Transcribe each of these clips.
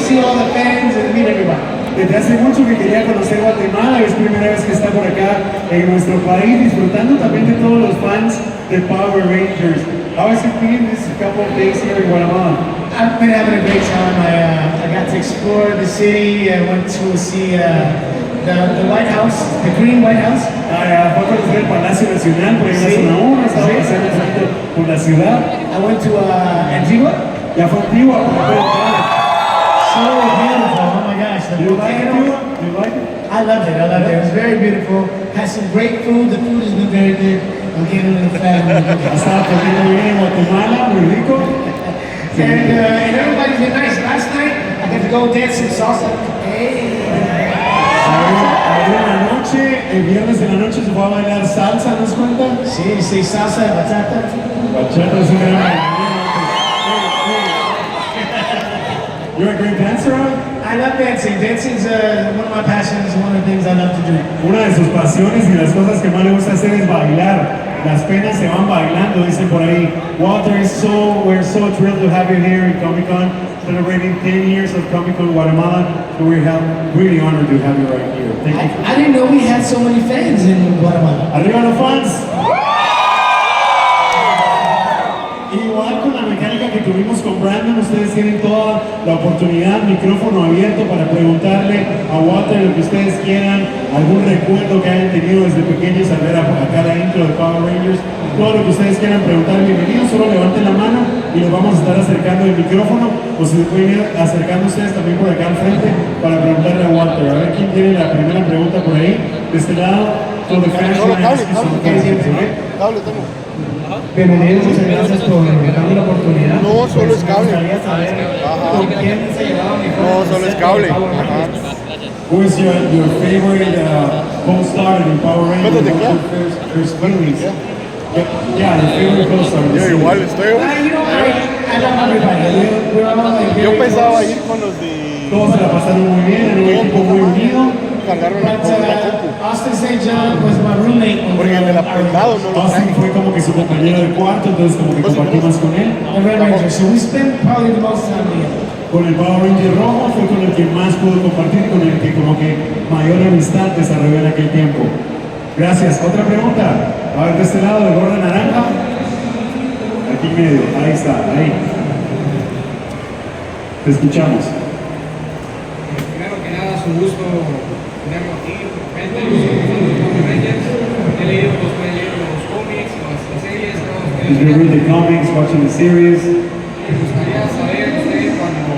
see all the fans and meet everybody. Desde hace mucho que quería conocer Guatemala, es primera vez que está por acá en nuestro país, disfrutando también de todos los fans de Power Rangers. How has it been this couple of days here in Guatemala? I've been having a great time. I got to explore the city. I went to see the White House, the Green White House. Fue a conocer el Palacio Nacional, por ahí en la zona 1, estaba pasando por la ciudad. I went to Antigua. Ya fue Antigua, so beautiful, oh my gosh. Do you like Antigua? Do you like it? I loved it, It was very beautiful. Had some great food, the food has been very good. I'm getting a little fat. Estaba comiendo bien en Guatemala, muy rico. And everybody's been nice. Last night, I got to go dance some salsa. Hey. Ayer en la noche, el viernes en la noche se fue a bailar salsa, ¿nos cuenta? Sí, salsa, bachata. Bachata es una gran... You're a great dancer, right? I love dancing. Dancing's one of my passions, one of the things I love to do. Una de sus pasiones y las cosas que más le gusta hacer es bailar. Las penas se van bailando, dicen por ahí. Walter, we're so thrilled to have you here in Comicon, celebrating 10 years of Comicon Guatemala. So we're really honored to have you right here. Thank you. I didn't know we had so many fans in Guatemala. Arriba los fans. Igual con la mecánica que tuvimos con Brandon, ustedes tienen toda la oportunidad, micrófono abierto para preguntarle a Walter lo que ustedes quieran, algún recuerdo que hayan tenido desde pequeños al ver acá la intro de Power Rangers, todo lo que ustedes quieran preguntar, bienvenidos, solo levanten la mano y los vamos a estar acercando el micrófono, o se pueden ir acercando ustedes también por acá al frente para preguntarle a Walter. A ver quién tiene la primera pregunta por ahí, de este lado. Bienvenidos, muchas gracias por darme la oportunidad. No, solo es cable. Me gustaría saber con quién se llevaba mejor. No, solo es cable. Who is your favorite co-star in Power Rangers? What are your first feelings? Yeah, your favorite co-star. Yo igual estoy. I love everybody. Yo pensaba ir con los de... Todos se la pasaron muy bien, en un equipo muy unido. Cargaron la compu. Austin St. John was my roommate. Porque el del apretado no lo Austin fue como que su compañero de cuarto, entonces como que compartimos con él. The Red Ranger, so we spent probably the most time together. Con el Power Ranger rojo fue con el que más pudo compartir, con el que como que mayor amistad desarrolló en aquel tiempo. Gracias. Otra pregunta. A ver, de este lado, de gorra naranja. Aquí en medio. Ahí está, ahí. Te escuchamos. Primero que nada, es un gusto tenerlo aquí. He leído los cómics, las series, Did you read the comics, watching the series? Me gustaría saber usted cuando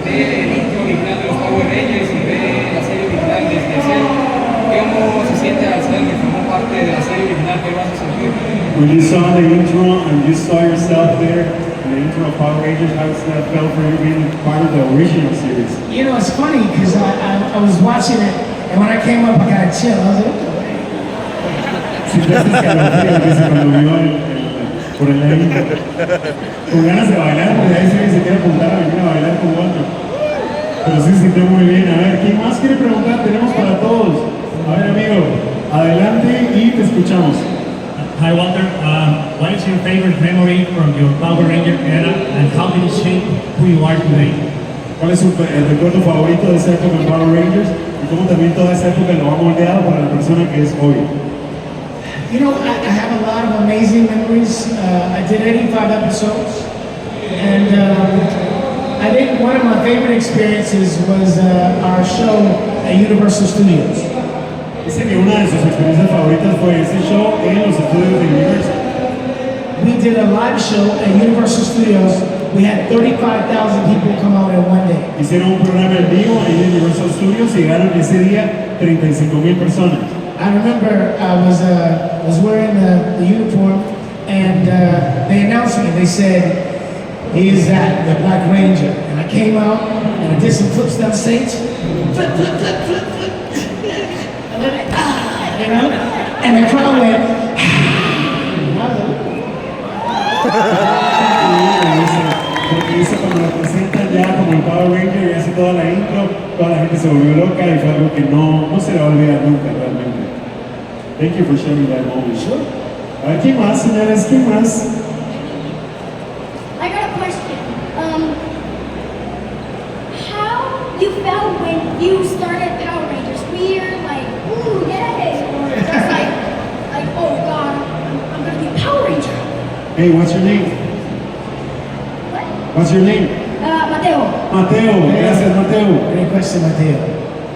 ve el intro original de los Power Rangers y ve la serie original desde cero, ¿cómo se siente al ser que formó parte de la serie original? ¿Qué vas a sentir? When you saw the intro and you saw yourself there in the intro of Power Rangers, how does that feel for you being part of the original series? You know, it's funny because I was watching it, and when I came up, I got a chill. I was like, Si te haces calofrío, dice cuando vio por el intro. Con ganas de bailar, porque ahí se quiere apuntar a venir a bailar con Walter. Pero sí se sintió muy bien. A ver, ¿quién más quiere preguntar? Tenemos para todos. A ver, amigo, adelante y te escuchamos. Hi Walter, what is your favorite memory from your Power Ranger era and how did it shape who you are today? ¿Cuál es el recuerdo favorito de esa época en Power Rangers? Y cómo también toda esa época lo ha moldeado para la persona que es hoy. you know, I have a lot of amazing memories. I did 85 episodes, and I think one of my favorite experiences was our show at Universal Studios. Dice que una de sus experiencias favoritas fue ese show en los estudios de Universal. We did a live show at Universal Studios. We had 35,000 people come out in one day. Hicieron un programa en vivo ahí en Universal Studios y llegaron ese día 35,000 personas. I remember I was wearing the uniform, and they announced me. They said, "Here's that, the Black Ranger." And I came out and I did some flips down stage. Flip, flip, flip, flip, flip. And then you know, and the crowd went. Porque eso cuando lo presentan ya como el Power Ranger y hace toda la intro, toda la gente se volvió loca y fue algo que no se le va a olvidar nunca realmente. Thank you for sharing that moment. Sure. A ver, ¿quién más, señores? ¿Quién más? I got a question. How Hey, what's your name? What's your name? Mateo. Mateo, gracias Mateo. Great question, Mateo.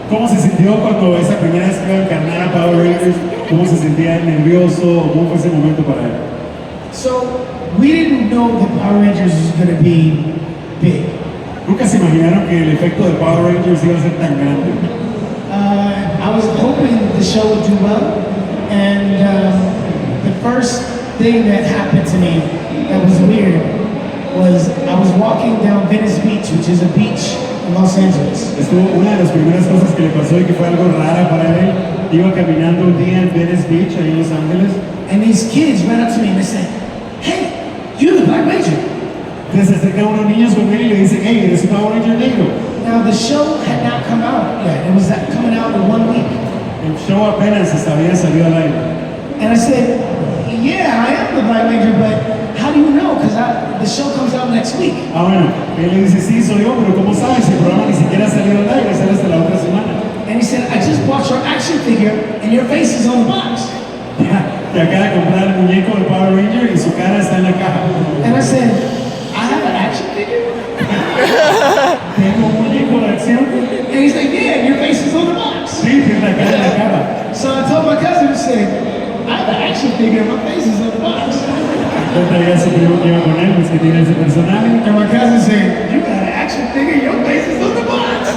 ¿Cómo se sintió cuando esa primera vez que iba a encarnar a Power Rangers? ¿Cómo se sentía nervioso? ¿Cómo fue ese momento para él? So, we didn't know that Power Rangers was going to be big. Nunca se imaginaron que el efecto de Power Rangers iba a ser tan grande. I was hoping the show would do well, and the first thing that happened to me that was weird was I was walking down Venice Beach, which is a beach in Los Angeles. Una de las primeras cosas que le pasó y que fue algo rara para él, iba caminando un día en Venice Beach, ahí en Los Ángeles, And these kids ran up to me and they said, "Hey, you're the Black Ranger." entonces se acercan unos niños con él y le dicen, hey, eres un Power Ranger negro. Now the show had not come out yet. It was coming out in 1 week. El show apenas había salido al aire. And I said, "Yeah, I am the Black Ranger, but how do you know? Because the show comes out next week." Ah, bueno, él le dice, sí, soy yo, pero ¿cómo sabes? El programa ni siquiera ha salido al aire, sale hasta la otra semana. And he said, "I just bought your action figure and your face is on the box." Que acaba de comprar el muñeco de Power Ranger y su cara está en la caja. And I said, "I have an action figure?" Tengo un muñeco de acción. And he's like, "Yeah, and your face is on the box." Sí, tiene la cara en la cara. So I told my cousin, I said, "I have an action figure and my face is on the box." Entonces traía a su primo que iba con él, pues que tiene ese personaje. And my cousin said, "You got an action figure, your face is on the box."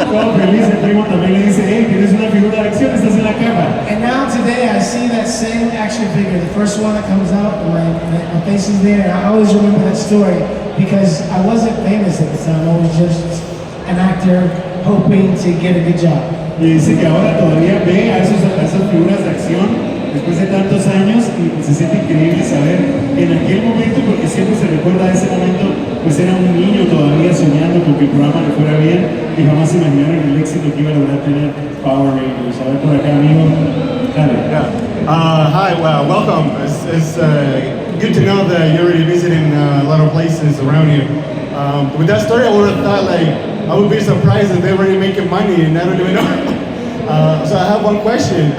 Todo feliz, el primo también le dice, hey, tienes una figura de acción, estás en la caja. And now today I see that same action figure, the first one that comes out, and my face is there. And I always remember that story because I wasn't famous at the time. I was just an actor hoping to get a good job. Y dice que ahora todavía ve a esas figuras de acción después de tantos años y pues se siente increíble saber que en aquel momento, porque siempre se recuerda a ese momento, pues era un niño todavía soñando con que el programa le fuera bien y jamás imaginaron el éxito que iba a lograr tener Power Rangers. A ver por acá, amigo. Dale. Yeah. Hi, welcome. It's good to know that you're already visiting a lot of places around here. With that story, I would have thought I would be surprised if they're already making money and I don't even know. So I have one question.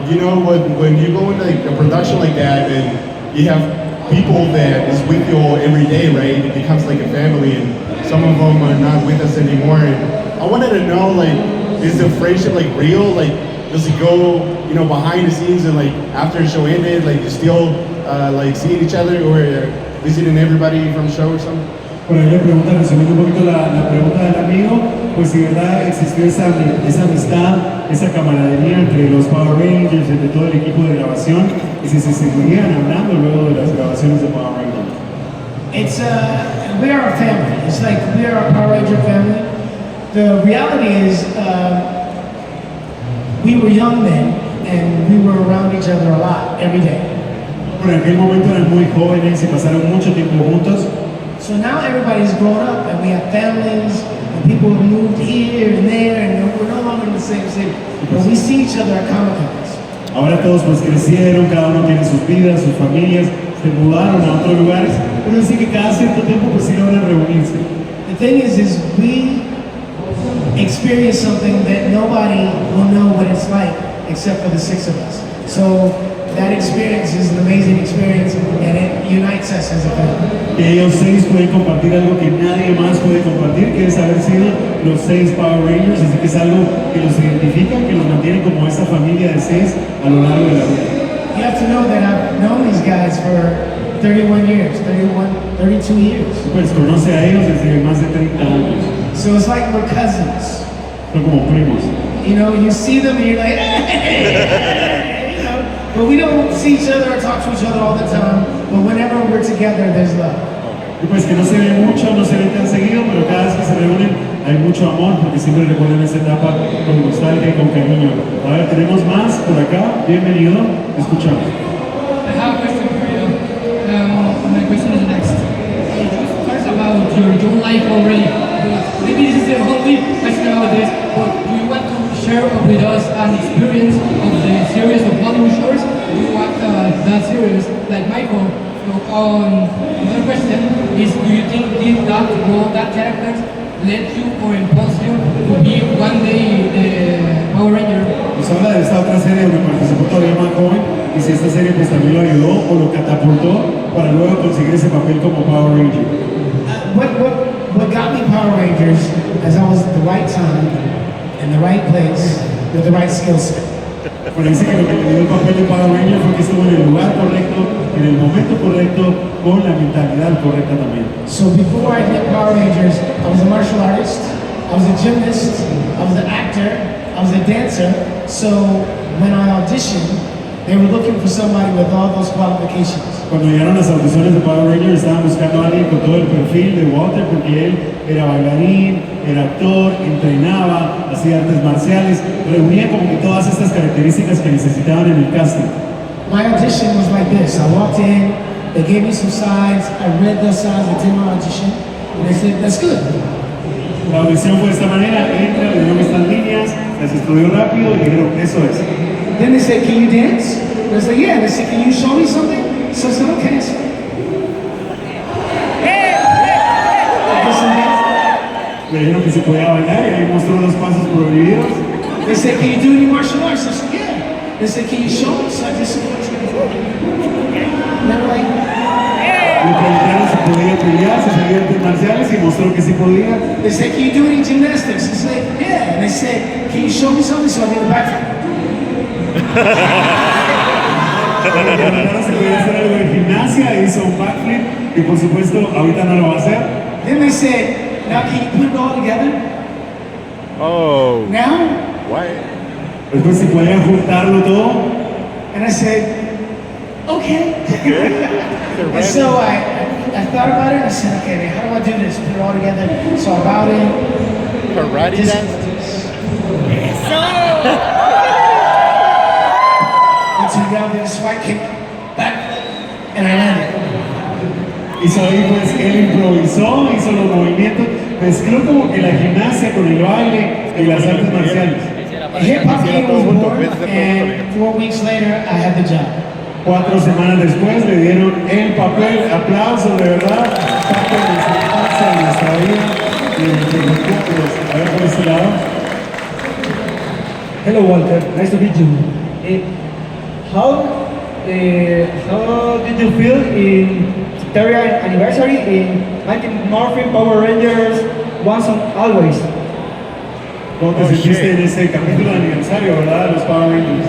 You know, when you go into like a production like that and you have people that is with you every day, right? It becomes like a family, and some of them are not with us anymore. And I wanted to know, like, is the friendship like real? Like, does it go, you know, behind the scenes and like after the show ended, like you still like seeing each other or visiting everybody from the show or something? Por ahí le preguntan, resumiendo un poquito la pregunta del amigo, pues si verdad existió esa amistad, esa camaradería entre los Power Rangers, entre todo el equipo de grabación, y si se seguirían hablando luego de las grabaciones de Power Rangers. It's we are a family. It's like we are a Power Ranger family. The reality is, we were young then, and we were around each other a lot every day. Por aquel momento eran muy jóvenes y pasaron mucho tiempo juntos. So now everybody's grown up, and we have families, and people have moved here and there, and we're no longer in the same city. But we see each other at Comicons. Ahora todos pues crecieron, cada uno tiene sus vidas, sus familias, se mudaron a otros lugares, pero sí que cada cierto tiempo pues sí logran reunirse. The thing is we experience something that nobody will know what it's like except for the six of us. So that experience is an amazing experience, and it unites us as a family. Que ellos seis pueden compartir algo que nadie más puede compartir, que es haber sido los 6 Power Rangers, así que es algo que los identifica, que los mantiene como esa familia de 6 a lo largo de la vida. You have to know that I've known these guys for 32 years. Pues conoce a ellos desde más de 30 años, So it's like we're cousins. son como primos. You know, you see them and you're like, hey, you know. But we don't see each other or talk to each other all the time. But whenever we're together, there's love. Y pues que no se ve mucho, no se ve tan seguido, pero cada vez que se reúnen hay mucho amor, porque siempre recuerdan esa etapa con nostalgia y con cariño. A ver, tenemos más por acá. Bienvenido, escuchamos. I have a question for you. My question is next. First about your life already. Maybe this is the only question about this, but do you want to share with us an experience of the series of Hollywood Shores? Do you want that series, like Michael? So, another question is, do you think that characters led you or impulsed you to be one day the Power Ranger? Nos habla de esta otra serie donde participó todavía más joven y si esta serie pues también lo ayudó o lo catapultó para luego conseguir ese papel como Power Ranger. What got me Power Rangers is I was at the right time, in the right place, with the right skill set. Pero dice que lo que le dio el papel de Power Ranger fue que estuvo en el lugar correcto, en el momento correcto, con la mentalidad correcta también. So before I did Power Rangers, I was a martial artist, I was a gymnast, I was an actor, I was a dancer. So when I auditioned, they were looking for somebody with all those qualifications. Cuando llegaron las audiciones de Power Rangers estaban buscando a alguien con todo el perfil de Walter porque él era bailarín, era actor, entrenaba, hacía artes marciales, reunía como que todas estas características que necesitaban en el casting. My audition was like this. I walked in, they gave me some sides, I read those sides, I did my audition, and they said, that's good. La audición fue de esta manera, entra, le dieron estas líneas, las estudió rápido y dijeron, eso es. Then they said, can you dance? And I said, yeah. And they said, can you show me something? So I said, okay. So, I did some dance. Le dijeron que se podía bailar y ahí mostró los pasos prohibidos. They said, can you do any martial arts? I said, yeah. They said, can you show me? So I did some martial arts. And they were like, Le preguntaron si podía pelear, si sabía artes marciales y mostró que sí podía. they said, can you do any gymnastics? I said, yeah. And they said, can you show me something? So I did a backflip. Le preguntaron si podía hacer algo de gimnasia, hizo un backflip y por supuesto ahorita no lo va a hacer. Then they said, now can you put it all together? Oh, Now? why? Después si podía juntarlo todo. And I said, okay. And so I thought about it and I said, okay, man, how do I do this? Put it all together. So I bowed in. Karate Just- dance? Went to the ground, did a swipe kick, back, and I landed. Hizo ahí pues, él improvisó, hizo los movimientos, mezcló como que la gimnasia con el baile y las artes marciales. A hip-hop game was born, and 4 weeks later, I had the job. 4 semanas después le dieron el papel, aplausos de verdad, parte de nuestra infancia, de nuestra vida, de los cumples. A ver por este lado. Hello, Walter. Nice to meet you. How did you feel in 30th anniversary in 19 Morphin Power Rangers Once and Always? ¿Cómo te sentiste en este capítulo de aniversario, verdad, de los Power Rangers?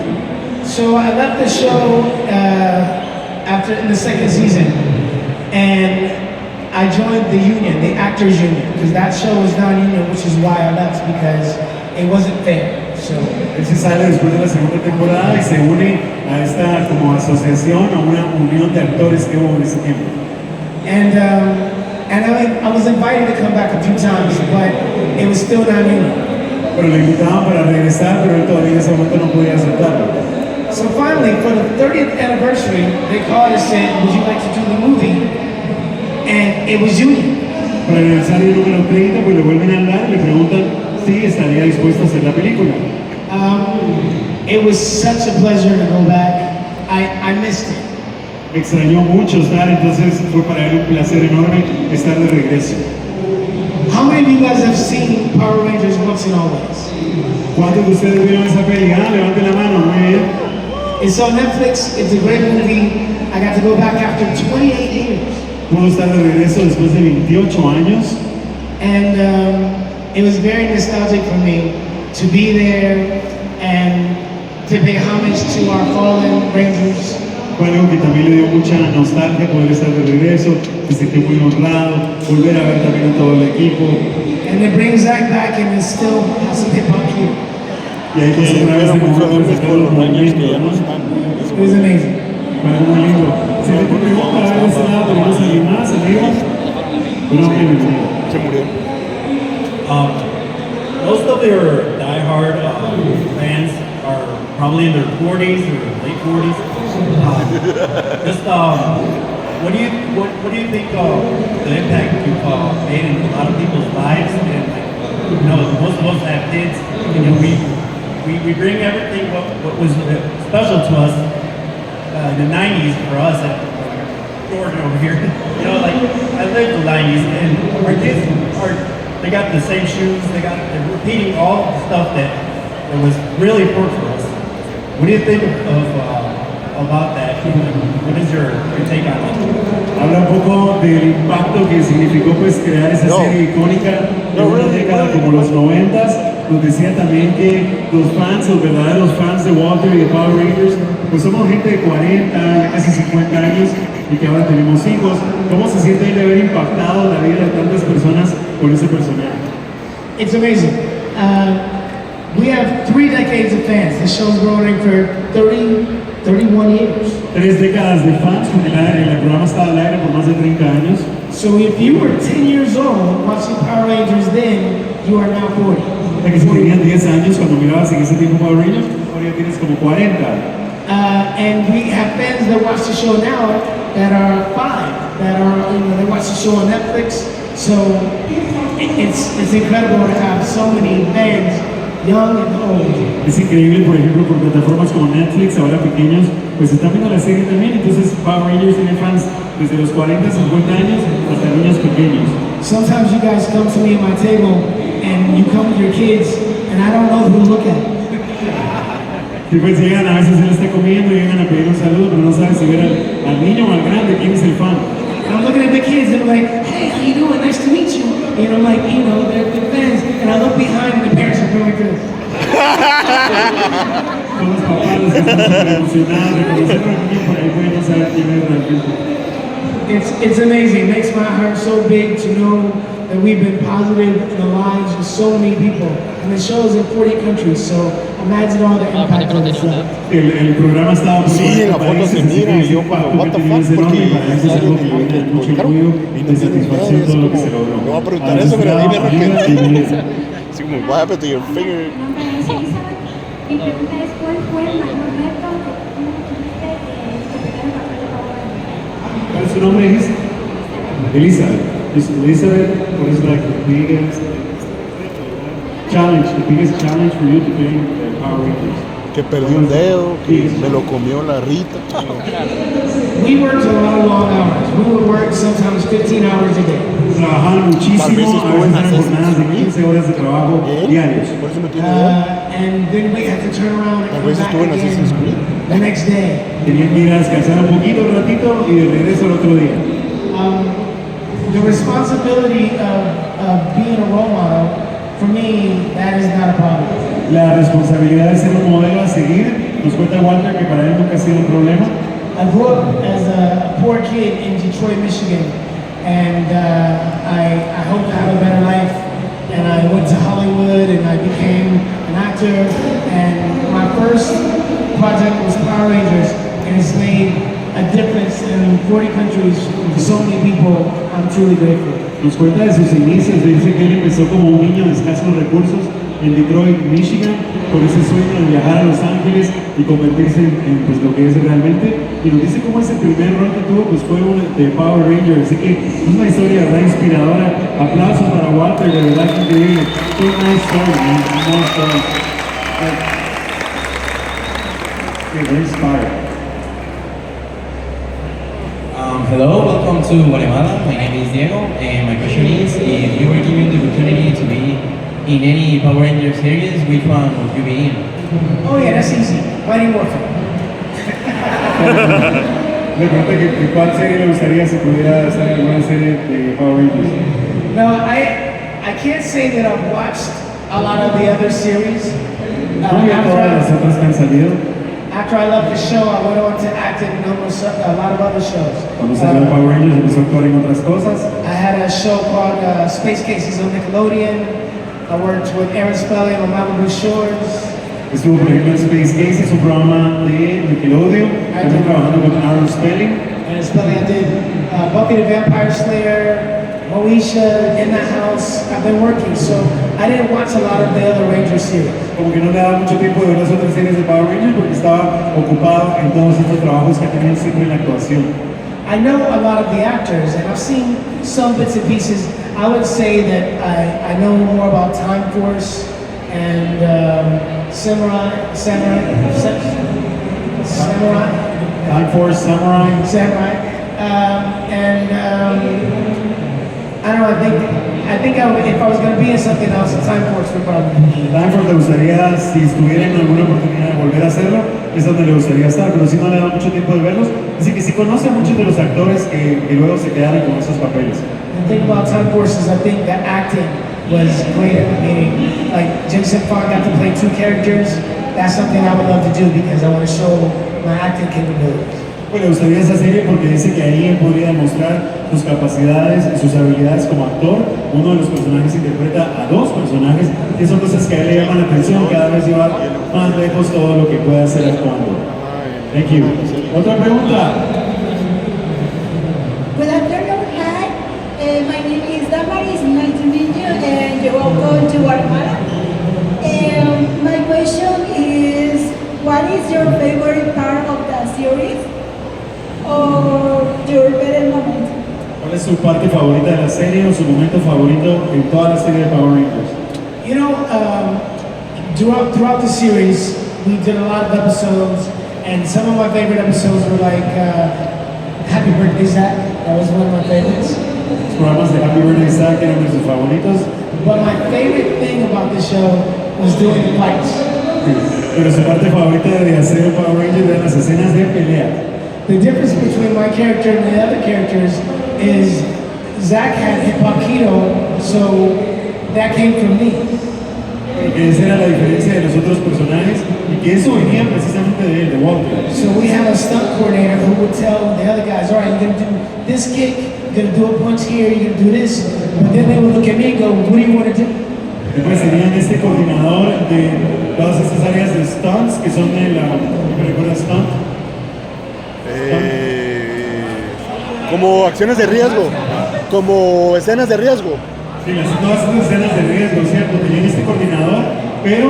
So I left the show after in the second season, and I joined the union, the actors union, because that show was non-union, which is why I left, because it wasn't fair. So Él se sale después de la segunda temporada y se une a esta como asociación, a una unión de actores que hubo en ese tiempo. and I was invited to come back a few times, but it was still non-union. Pero le invitaban para regresar, pero él todavía en ese momento no podía aceptarlo. So finally, for the 30th anniversary, they called and said, would you like to do the movie? And it was union. Para el aniversario número 30, pues le vuelven a hablar y le preguntan si estaría dispuesto a hacer la película. It was such a pleasure to go back. I missed it. Extrañó mucho estar, entonces fue para él un placer enorme estar de regreso. How many of you guys have seen Power Rangers Once and Always? ¿Cuántos de ustedes vieron esa peli? Ah, levanten la mano, muy bien. It's on Netflix. It's a great movie. I got to go back after 28 years. Pudo estar de regreso después de 28 años. And it was very nostalgic for me to be there and to pay homage to our fallen Rangers. Fue algo que también le dio mucha nostalgia poder estar de regreso, se sintió muy honrado, volver a ver también a todo el equipo. And it brings Zach back and it still has some hip hop here. Y ahí pues otra vez de nuevo sacar los movimientos, ¿no? It was amazing. Fue algo muy lindo. Si te preguntan a ver de ese lado, tenemos a alguien más, amigos. Bueno, bienvenido. Se murió. Most of your diehard fans are probably in their 40s or late 40s. What do you think the impact you've made in a lot of people's lives? And like, you know, most of us have kids. You know, we bring everything what was special to us in the 90s for us at Jordan over here. You know, like I lived the 90s, and our kids are they got the same shoes. They're repeating all the stuff that was really important for us. What do you think about that? What is your take on it? Habla un poco del impacto que significó pues crear esa serie icónica de una década como los 90s. Nos decía también que los fans, los verdaderos fans de Walter y de Power Rangers, pues somos gente de 40, ya casi 50 años y que ahora tenemos hijos. ¿Cómo se siente de haber impactado la vida de tantas personas con ese personaje? It's amazing. We have 3 decades of fans. The show's been running for 31 years. 3 décadas de fans, porque el programa estaba al aire por más de 30 años. So if you were 10 years old watching Power Rangers then, you are now 40. De que si tenías 10 años cuando mirabas en ese tiempo Power Rangers, ahora ya tienes como 40. And we have fans that watch the show now that are 5, that are, they watch the show on Netflix. So it's incredible to have so many fans, young and old. Es increíble, por ejemplo, por plataformas como Netflix, ahora pequeños, pues están viendo la serie también. Entonces Power Rangers tiene fans desde los 40, 50 años hasta niños pequeños. Sometimes you guys come to me at my table and you come with your kids and I don't know who to look at. Y pues llegan, a veces él está comiendo y llegan a pedir un saludo, pero no sabes si ver al niño o al grande, quién es el fan. And I'm looking at the kids and I'm like, hey, how you doing? Nice to meet you. And I'm like, they're fans. And I look behind and the parents are going like this. Todos los papás los están súper emocionados de conocer al niño, por ahí pueden no saber quién es realmente. It's amazing. It makes my heart so big to know that we've been positive in the lives of so many people. And the show is in 40 countries, so imagine all the impact on the show. El programa estaba por Sí, en la foto se mira y yo como, what the fuck, porque sale en el auto, lo publicaron y no tiene idea, es como, no voy a preguntar eso, pero ahí me arrepiento. Así como, what happened to your finger? Mi pregunta es, ¿cuál fue el mayor reto que tuviste interpretar el papel de Power Rangers? ¿Cuál es su nombre, dijiste? Elizabeth. Elizabeth, what is like the biggest challenge for you to play the Power Rangers? Que perdí un dedo, que me lo comió la Rita. We worked a lot of long hours. We would work sometimes 15 hours a day. Trabajaban muchísimo, a veces eran jornadas de 15 horas de trabajo diarios. Por eso no tiene dedo. And then we had to turn around and A come veces back estuve en Assassin's Creed. again the next day. Tenían que ir a descansar un poquito, un ratito y de regreso al otro día. The responsibility of being a role model, for me, that is not a problem. La responsabilidad de ser un modelo a seguir, nos cuenta Walter que para él nunca ha sido un problema. I grew up as a poor kid in Detroit, Michigan, and I hope to have a better life. And I went to Hollywood and I became an actor. And my first project was Power Rangers, and it's made a difference in 40 countries for so many people. I'm truly grateful. Nos cuenta de sus inicios, dice que él empezó como un niño de escasos recursos en Detroit, Michigan, con ese sueño de viajar a Los Ángeles y convertirse en pues, lo que es realmente. Y nos dice cómo ese primer rol que tuvo pues, fue uno de Power Rangers. Así que es una historia de verdad inspiradora. Aplausos para Walter, de verdad que increíble. Qué nice story, man. Nice story. Very inspired. Hello, welcome to Guatemala. My name is Diego, and my question is, if you were given the opportunity to be in any Power Rangers series, which one would you be in? Oh yeah, that's easy. Mighty Morphin. Le pregunta que cuál serie le gustaría si pudiera estar en alguna serie de Power Rangers. No, I can't say that I've watched a lot of the other series. No vi a todas las otras que han salido. After I left the show, I went on to act in a lot of other shows. Cuando salió Power Rangers empezó a actuar en otras cosas. I had a show called Space Cases on Nickelodeon. I worked with Aaron Spelling on Malibu Shores. Estuvo por ejemplo en Space Cases, un programa de Nickelodeon, también trabajando con Aaron Spelling. Aaron Spelling, I did Buffy the Vampire Slayer, Moesha, In the House. I've been working, so I didn't watch a lot of the other Ranger series. Como que no le daba mucho tiempo de ver las otras series de Power Rangers porque estaba ocupado en todos estos trabajos que tenían siempre en la actuación. I know a lot of the actors, and I've seen some bits and pieces. I would say that I know more about Time Force and Samurai. Time Force, Samurai. I don't know. I think I think if I was going to be in something else, Time Force would probably be. Time Force le gustaría, si estuviera en alguna oportunidad de volver a hacerlo, es donde le gustaría estar, pero si no le da mucho tiempo de verlos, dice que sí conoce a muchos de los actores que luego se quedaron con esos papeles. The thing about Time Force is I think the acting was greater, meaning like Jason Fong got to play two characters. That's something I would love to do because I want to show my acting capabilities. Pues le gustaría esa serie porque dice que ahí él podría demostrar sus capacidades y sus habilidades como actor. Uno de los personajes interpreta a dos personajes y son cosas que a él le llaman la atención, cada vez llevar más lejos todo lo que puede hacer actuando. Thank you. Otra pregunta. Good afternoon, hi. My name is Damaris, nice to meet you, and you're welcome to Guatemala. My question is, what is your favorite part of the series? Or your better moment? ¿Cuál es su parte favorita de la serie o su momento favorito en toda la serie de Power Rangers? You know, throughout the series, we did a lot of episodes, and some of my favorite episodes were like Happy Birthday, Zach. That was one of my favorites. Los programas de Happy Birthday Zach eran de sus favoritos. But my favorite thing about the show was doing the fights. Pero su parte favorita de hacer Power Rangers eran las escenas de pelea. The difference between my character and the other characters is Zach had hip hop keto, so that came from me. Que esa era la diferencia de los otros personajes y que eso venía precisamente de él, de Walter. So we have a stunt coordinator who would tell the other guys, all right, you're gonna do this kick, you're gonna do a punch here, you're gonna do this, but then they would look at me and go, what do you want to do? Después tenían este coordinador de todas estas áreas de stunts que son de la, ¿me recuerdas stunt? Como acciones de riesgo, como escenas de riesgo. Sí, todas esas escenas de riesgo, ¿cierto? Tenían este coordinador, pero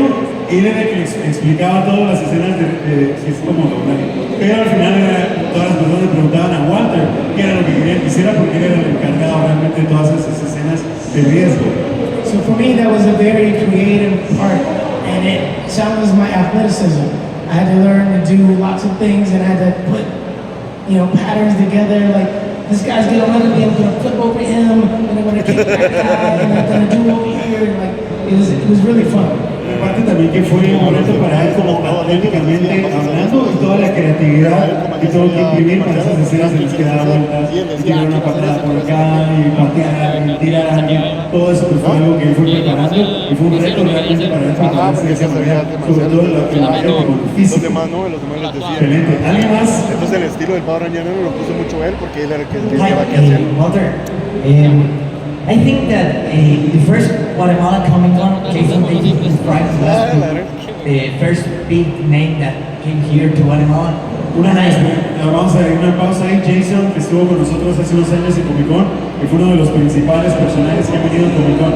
él era el que explicaba todas las escenas de si es como doblaje. Pero al final todas las personas le preguntaban a Walter qué era lo que quería que hiciera porque él era el encargado realmente de todas esas escenas de riesgo. So for me, that was a very creative part, and it challenged my athleticism. I had to learn to do lots of things, and I had to put, patterns together. Like this guy's gonna run at me, I'm gonna flip over him, and I'm gonna kick that guy, and I'm gonna do over here. And like it was really fun. Aparte también que fue un reto para él como atléticamente hablando y toda la creatividad que tuvo que imprimir para esas escenas en las que daba vueltas, y tirar una patada por acá, y patear, y tirar, todo eso pues fue algo que él fue preparando y fue un reto realmente para él prepararse de esa manera, sobre todo en la manera con el físico. Los demás no, los demás les decían. Excelente. ¿Alguien más? Entonces el estilo del Power Ranger lo puso mucho él porque él era el que Hi, decía qué hacer. Walter. I think that the first Guatemala Comicon, Jason describes was the first big name that came here to Guatemala. Vamos a ir una pausa ahí. Jason, que estuvo con nosotros hace unos años en Comicon, que fue uno de los principales personajes que han venido en Comicon.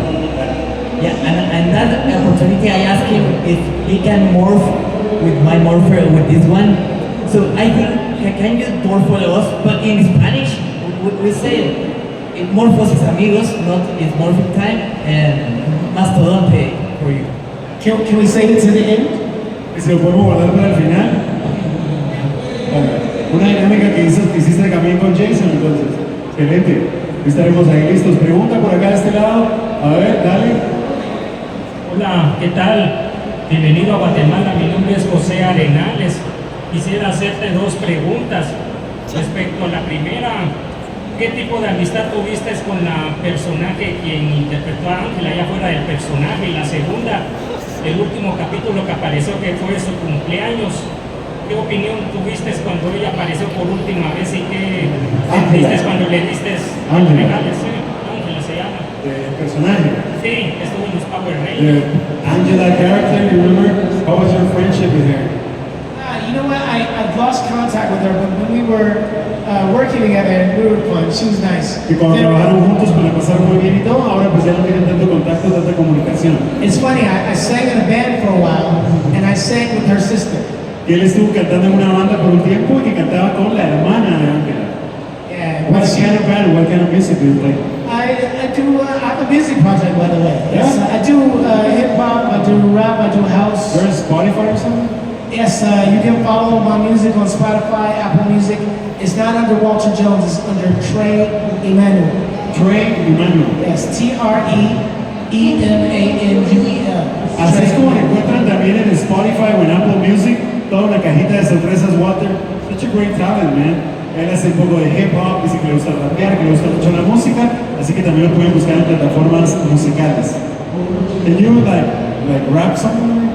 Yeah, and that opportunity I asked him if he can morph with my morpher with this one. So I think, can you morph for us? But in Spanish, we say morphos amigos, not it's morphing time, and mastodonte for you. Can we say it to the end? ¿Y se lo podemos guardar para el final? Una dinámica que hiciste también con Jason, entonces. Excelente. Estaremos ahí listos. Pregunta por acá de este lado. A ver, dale. Hola, ¿qué tal? Bienvenido a Guatemala. Mi nombre es José Arenales. Quisiera hacerte dos preguntas. Respecto a la primera, ¿qué tipo de amistad tuviste con la personaje quien interpretó a Ángela allá fuera del personaje? Y la segunda, el último capítulo que apareció, que fue su cumpleaños, ¿qué opinión tuviste cuando ella apareció por última vez y qué sentiste cuando le diste regales? Ángela se llama. ¿El personaje? Sí, estuvo en los Power Rangers. Angela character, you remember? How was your friendship with her? You know what? I've lost contact with her, but when we were working together, we were fun. She was nice. Y cuando trabajaron juntos, pues la pasaron muy bien y todo. Ahora pues ya no tienen tanto contacto, tanta comunicación. It's funny. I sang in a band for a while, and I sang with her sister. Y él estuvo cantando en una banda por un tiempo y que cantaba con la hermana de Ángela. Yeah. What kind of band? What kind of music do you play? I do. I have a music project, by the way. Yeah? Yes, I do hip hop. I do rap. I do house. You're on Spotify or something? Yes, you can follow my music on Spotify, Apple Music. It's not under Walter Jones, it's under Trey Emmanuel. Trey Emanuel. Yes, Treemanuel. Así es como lo encuentran también en Spotify o en Apple Music, toda una cajita de sorpresas, Walter. Such a great talent, man. Él hace un poco de hip hop, dice que le gusta rapear, que le gusta mucho la música, así que también lo pueden buscar en plataformas musicales. Can you like rap something?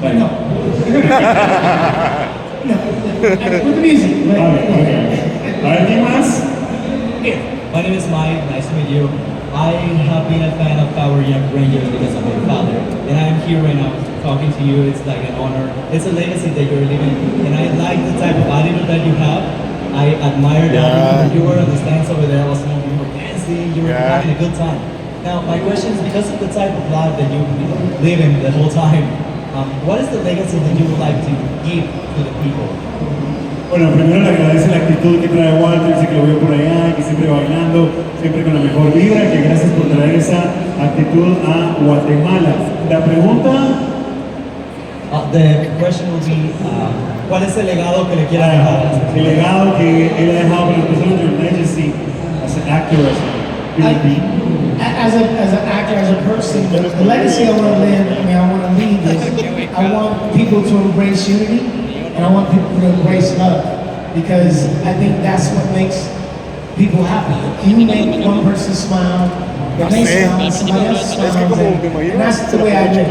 Like, No. No. With the music. Okay. A ver, ¿quién más? My name is Mike, nice to meet you. I have been a fan of Power Rangers because of my father, and I'm here right now talking to you. It's like an honor. It's a legacy that you're living, and I like the type of attitude that you have. I admire that. You were on the stands over there, listening, you were dancing, you were having a good time. Now, my question is, because of the type of life that you live in the whole time, what is the legacy that you would like to give to the people? Bueno, primero le agradece la actitud que trae Walter, dice que lo veo por allá, que siempre bailando, siempre con la mejor vibra, que gracias por traer esa actitud a Guatemala. La pregunta... The question will be, ¿cuál es el legado que le quiere dejar? El legado que él ha dejado para las personas, your legacy as an actor, as a human being. As an actor, as a person, the legacy I want to live, I want to leave is, I want people to embrace unity, and I want people to embrace love, because I think that's what makes people happy. You make one person smile, it makes somebody else smile, and that's the way I live.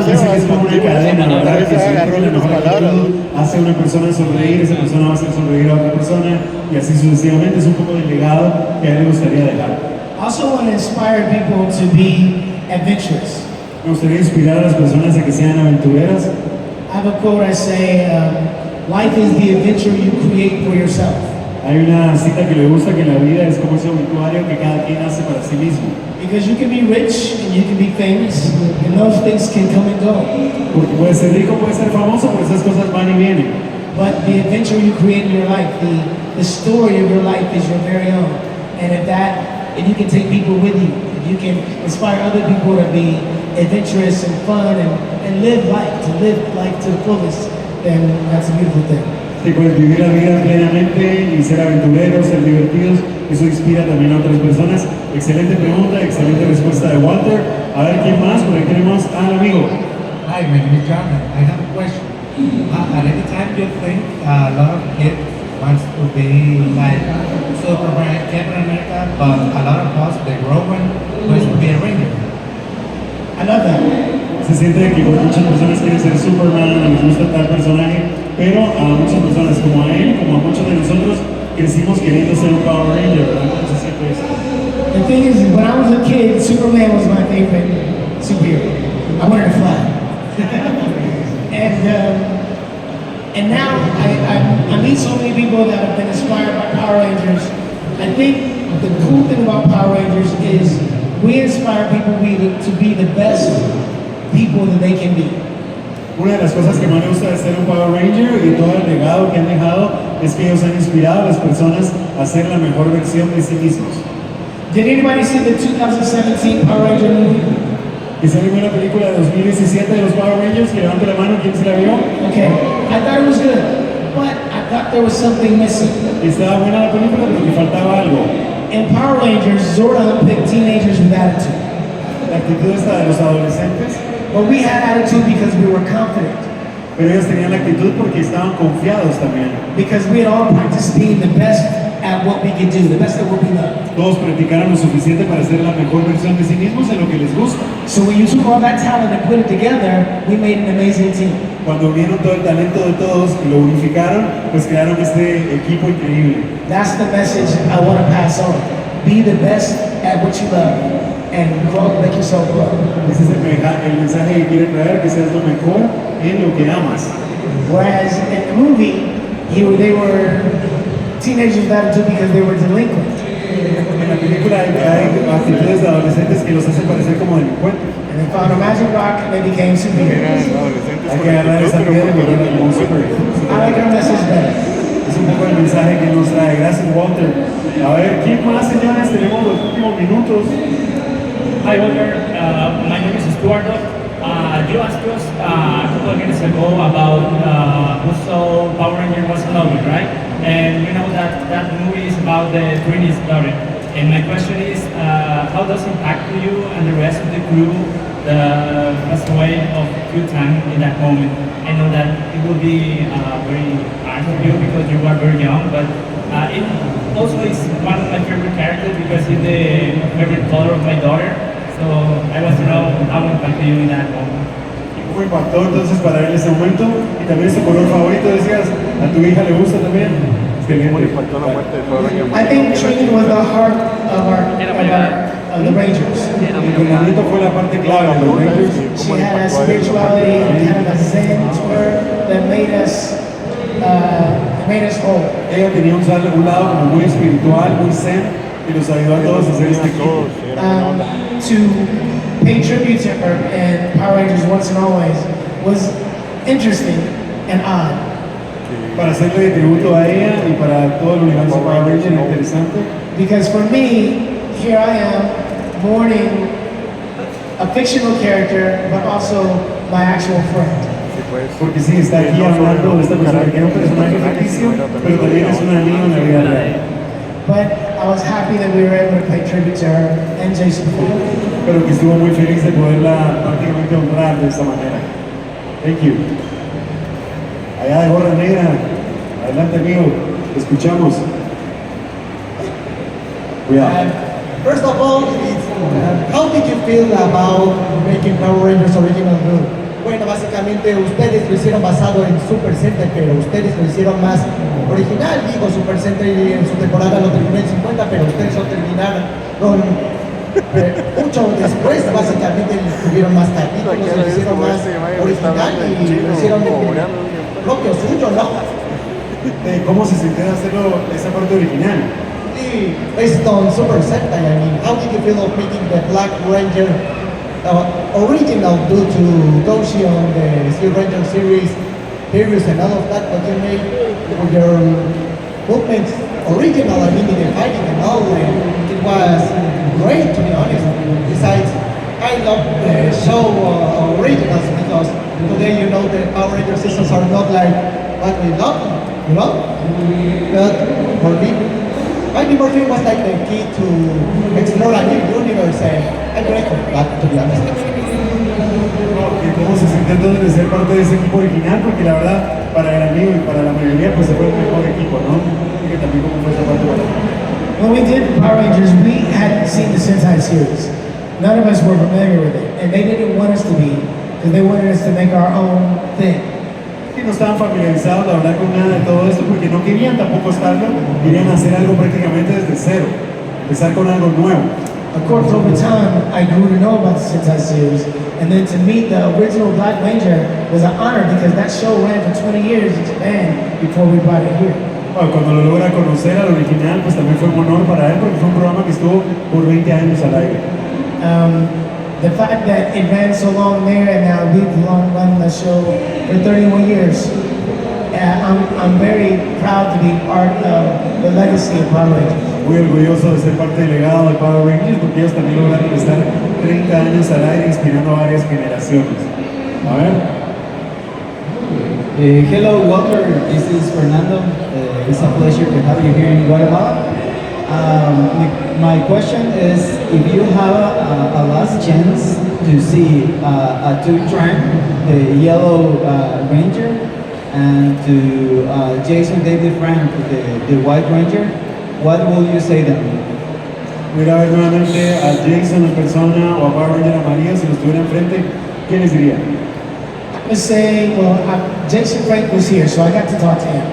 Dice que es como una cadena, ¿verdad? Que si uno tiene la mejor actitud, hace a una persona sonreír, esa persona va a hacer sonreír a otra persona, y así sucesivamente. Es un poco del legado que a él le gustaría dejar. I also want to inspire people to be adventurous. Me gustaría inspirar a las personas a que sean aventureras. I have a quote I say, life is the adventure you create for yourself. Hay una cita que le gusta, que la vida es como ese obituario que cada quien hace para sí mismo. Because you can be rich and you can be famous, and those things can come and go. Porque puedes ser rico, puedes ser famoso, pero esas cosas van y vienen. But the adventure you create in your life, the story of your life is your very own. And you can take people with you. You can inspire other people to be adventurous and fun and live life to the fullest. And that's a beautiful thing. Sí, puedes vivir la vida plenamente y ser aventureros, ser divertidos. Eso inspira también a otras personas. Excelente pregunta, excelente respuesta de Walter. A ver, ¿quién más? Por ahí tenemos al amigo. Hi, my name is Jonathan. I have a question. At any time you think a lot of kids wants to be like Superman, Captain America, but a lot of us, they grow and wants to be a Ranger. I love that. Se siente que muchas personas quieren ser Superman, les gusta tal personaje, pero a muchas personas como a él, como a muchos de nosotros, crecimos queriendo ser un Power Ranger, ¿verdad? ¿Cómo se siente eso? The thing is, when I was a kid, Superman was my favorite superhero. I wanted to fly. And now I meet so many people that have been inspired by Power Rangers. I think the cool thing about Power Rangers is we inspire people to be the best people that they can be. Una de las cosas que más me gusta de ser un Power Ranger y de todo el legado que han dejado es que ellos han inspirado a las personas a ser la mejor versión de sí mismos. Did anybody see the 2017 Power Ranger movie? ¿Y se vio la película de 2017 de los Power Rangers? Que levante la mano, ¿quién se la vio? Okay, I thought it was good, but I thought there was something missing. Estaba buena la película, pero que faltaba algo. In Power Rangers, Zordon picked teenagers with attitude. La actitud esta de los adolescentes. But we had attitude because we were confident. Pero ellos tenían la actitud porque estaban confiados también. Because we had all practiced being the best at what we could do, the best at what we love. Todos practicaron lo suficiente para ser la mejor versión de sí mismos en lo que les gusta. So when you took all that talent and put it together, we made an amazing team. Cuando unieron todo el talento de todos y lo unificaron, pues crearon este equipo increíble. That's the message I want to pass on. Be the best at what you love and grow, make yourself grow. Ese es el mensaje que quiere traer, que seas lo mejor en lo que amas. Whereas in the movie, they were teenagers with attitude because they were delinquent. En la película hay actitudes de adolescentes que los hacen parecer como delincuentes. And they found a magic rock and they became superheroes. Hay que agarrar esa piedra y volverla como un superhéroe. I like our message better. Es un poco el mensaje que nos trae. Gracias, Walter. A ver, ¿quién más, señores? Tenemos los últimos minutos. Hi, Walter. My name is Stuart. You asked us a couple of minutes ago about who saw Power Rangers was a movie, right? And you know that movie is about the Trinity story. And my question is, how does it impact you and the rest of the crew the passed away of Q-Tang in that moment? I know that it will be very hard for you because you are very young, but it also is one of my favorite characters because it's the favorite color of my daughter. So I want to know how it impacted you in that moment. ¿Cómo impactó entonces para él ese momento? Y también es tu color favorito, decías, ¿a tu hija le gusta también? I think training was the heart of the Rangers. El entrenamiento fue la parte clave de los Rangers. She had a spirituality, kind of a zen to her that made us whole. Ella tenía un lado como muy espiritual, muy zen, y nos ayudó a todos a hacer este equipo. To pay tribute to her and Power Rangers Once and Always was interesting and odd. Para hacerle tributo a ella y para todo el universo Power Rangers, interesante. Because for me, here I am mourning a fictional character, but also my actual friend. Porque sí, está aquí hablando de esta persona que era un personaje ficticio, pero también es un amigo en la vida real. But I was happy that we were able to pay tribute to her and Jason Ford. Pero que estuvo muy feliz de poderla prácticamente honrar de esta manera. Thank you. Allá de gorra negra, adelante amigo, te escuchamos. Cuidado. First of all, how did you feel about making Power Rangers Original Blue? Bueno, básicamente ustedes lo hicieron basado en Super Sentai, pero ustedes lo hicieron más original. Digo, Super Sentai en su temporada lo terminó en 50, pero ustedes lo terminaron mucho después. Básicamente tuvieron más capítulos, lo hicieron más original y lo hicieron propio suyo, ¿no? ¿Cómo se sintió hacerlo esa parte original? Sí, based on Super Sentai, I mean, how did you feel of making the Black Ranger original due to Goshi on the Steel Ranger series and all of that, but you made with your movements original, I mean, in the fighting and all, and it was great, to be honest. Besides, I love the show originals because today, you know, the Power Ranger systems are not like what we love, you know? But for me, Mighty Morphin was like the key to explore a new universe, and I'm grateful for that, to be honest. ¿Cómo se sintió entonces de ser parte de ese equipo original? Porque la verdad, para el amigo y para la mayoría, pues se fue el mejor equipo, ¿no? Y que también cómo fue esa parte para ti. When we did Power Rangers, we hadn't seen the Sentai series. None of us were familiar with it, and they didn't want us to be, because they wanted us to make our own thing. Y no estaban familiarizados, la verdad, con nada de todo esto, porque no querían tampoco estarlo, querían hacer algo prácticamente desde cero, empezar con algo nuevo. Of course, over time, I grew to know about the Sentai series, and then to meet the original Black Ranger was an honor because that show ran for 20 years in Japan before we brought it here. Bueno, cuando lo logra conocer al original, pues también fue un honor para él, porque fue un programa que estuvo por 20 años al aire. The fact that it ran so long there and now we've run the show for 31 years, I'm very proud to be part of the legacy of Power Rangers. Muy orgulloso de ser parte del legado de Power Rangers porque ellos también lograron estar 30 años al aire inspirando a varias generaciones. A ver. Hello Walter, this is Fernando. It's a pleasure to have you here in Guatemala. My question is, if you have a last chance to see a two-track, the Yellow Ranger, and to Jason David Frank, the White Ranger, what will you say them? Voy a ver nuevamente a Jason en persona o a Power Ranger amarillo si los tuviera enfrente, ¿qué les diría? I would say, well, Jason Frank was here, so I got to talk to him.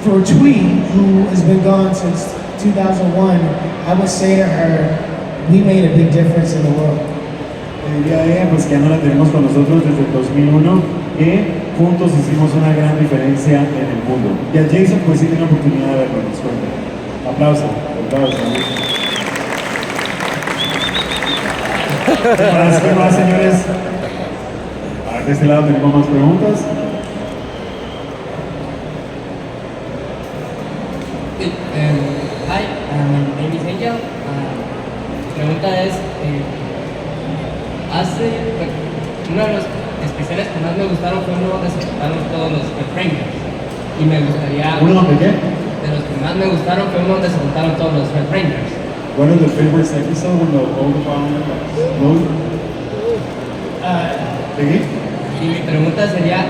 For Twee, who has been gone since 2001, I would say to her, we made a big difference in the world. Diría a ella, pues que ya no la tenemos con nosotros desde el 2001, que juntos hicimos una gran diferencia en el mundo. Y a Jason, pues sí tiene la oportunidad de verlo, nos cuenta. Aplauso, aplauso. ¿Qué más, señores? A ver, de este lado tenemos más preguntas. Hi, my name is Angel. Mi pregunta es, uno de los especiales que más me gustaron fue uno donde se juntaron todos los Rangers. Y me gustaría... ¿Uno donde qué? de los que más me gustaron fue uno donde se juntaron todos los Red Rangers. One of the favorites episode when the old found Y mi pregunta sería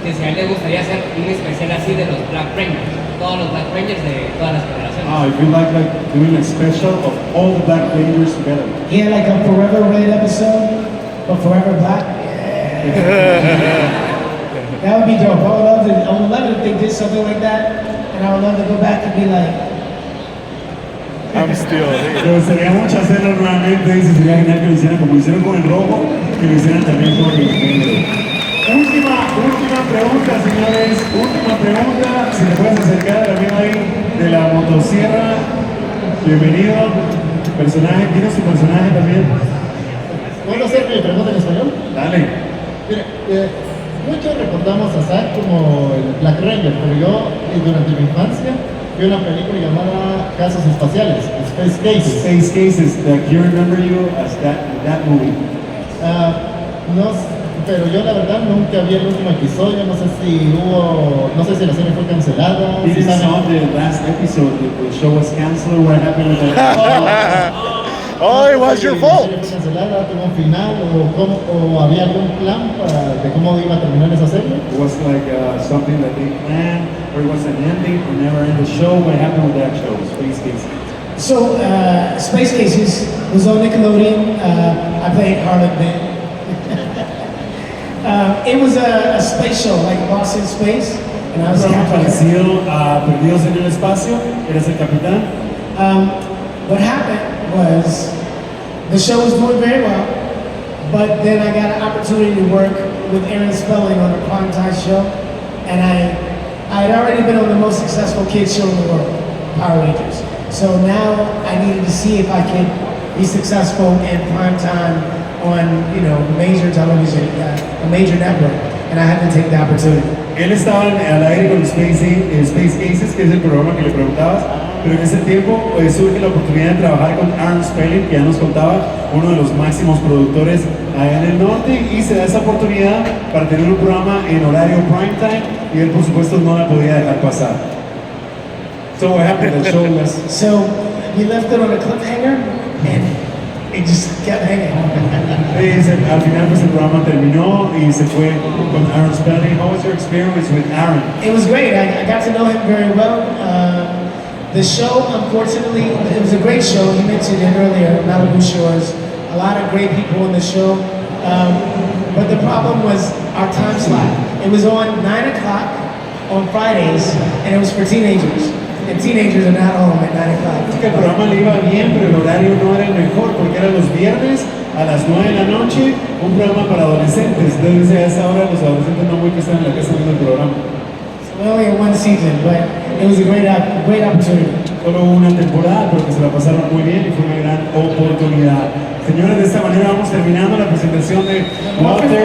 que si a él le gustaría hacer un especial así de los Black Rangers, todos los Black Rangers de todas las generaciones. if you like doing a special of all the Black Rangers together. He had like a Forever Red episode, but Forever Black. That would be dope. I would love it if they did something like that, and I would love to go back and be like, I'm still here. Me gustaría mucho hacerlo nuevamente, y sería genial que lo hicieran como lo hicieron con el rojo, que lo hicieran también con el negro. Última pregunta, señores. Última pregunta. Si te puedes acercar también ahí de la motosierra. Bienvenido. Personaje, ¿tienes tu personaje también? ¿Puedo hacer mi pregunta en español? Dale. Mira, muchos recordamos a Zack como el Black Ranger, pero yo durante mi infancia vi una película llamada Casos Espaciales, Space Cases. Space Cases, that you remember you as that movie. Pero yo la verdad nunca vi el último episodio, no sé si la serie fue cancelada. You saw the last episode, the show was canceled, what happened with that? Oh, it was your fault. ¿La serie fue cancelada, tuvo un final o había algún plan de cómo iba a terminar esa serie? It was like something that they planned, or it was an ending, or never end the show. What happened with that show, Space Cases? So, Space Cases was on Nickelodeon. I played Harlan Ben. It was a space show, like Lost in Space, and I was the captain. Parecido a Perdidos en el Espacio, eres el capitán. What happened was the show was doing very well, but then I got an opportunity to work with Aaron Spelling on a primetime show, and I had already been on the most successful kids show in the world, Power Rangers. So now I needed to see if I could be successful in primetime on, major television, a major network, and I had to take the opportunity. Él estaba al aire con Space Cases, que es el programa que le preguntabas, pero en ese tiempo surge la oportunidad de trabajar con Aaron Spelling, que ya nos contaba, uno de los máximos productores allá en el norte, y se da esa oportunidad para tener un programa en horario primetime, y él por supuesto no la podía dejar pasar. So what happened? The show was... So we left it on a cliffhanger, and it just kept hanging. Al final pues el programa terminó y se fue con Aaron Spelling. How was your experience with Aaron? It was great. I got to know him very well. The show, unfortunately, it was a great show. He mentioned it earlier, Malibu Shores. A lot of great people in the show. But the problem was our time slot. It was on 9 o'clock on Fridays, and it was for teenagers. And teenagers are not home at 9 o'clock. El programa le iba bien, pero el horario no era el mejor porque eran los viernes a las 9 de la noche, un programa para adolescentes. Entonces a esa hora los adolescentes no muy que están en la casa viendo el programa. So we only had one season, but it was a great opportunity. Solo una temporada, pero que se la pasaron muy bien y fue una gran oportunidad. Señores, de esta manera vamos terminando la presentación de Walter.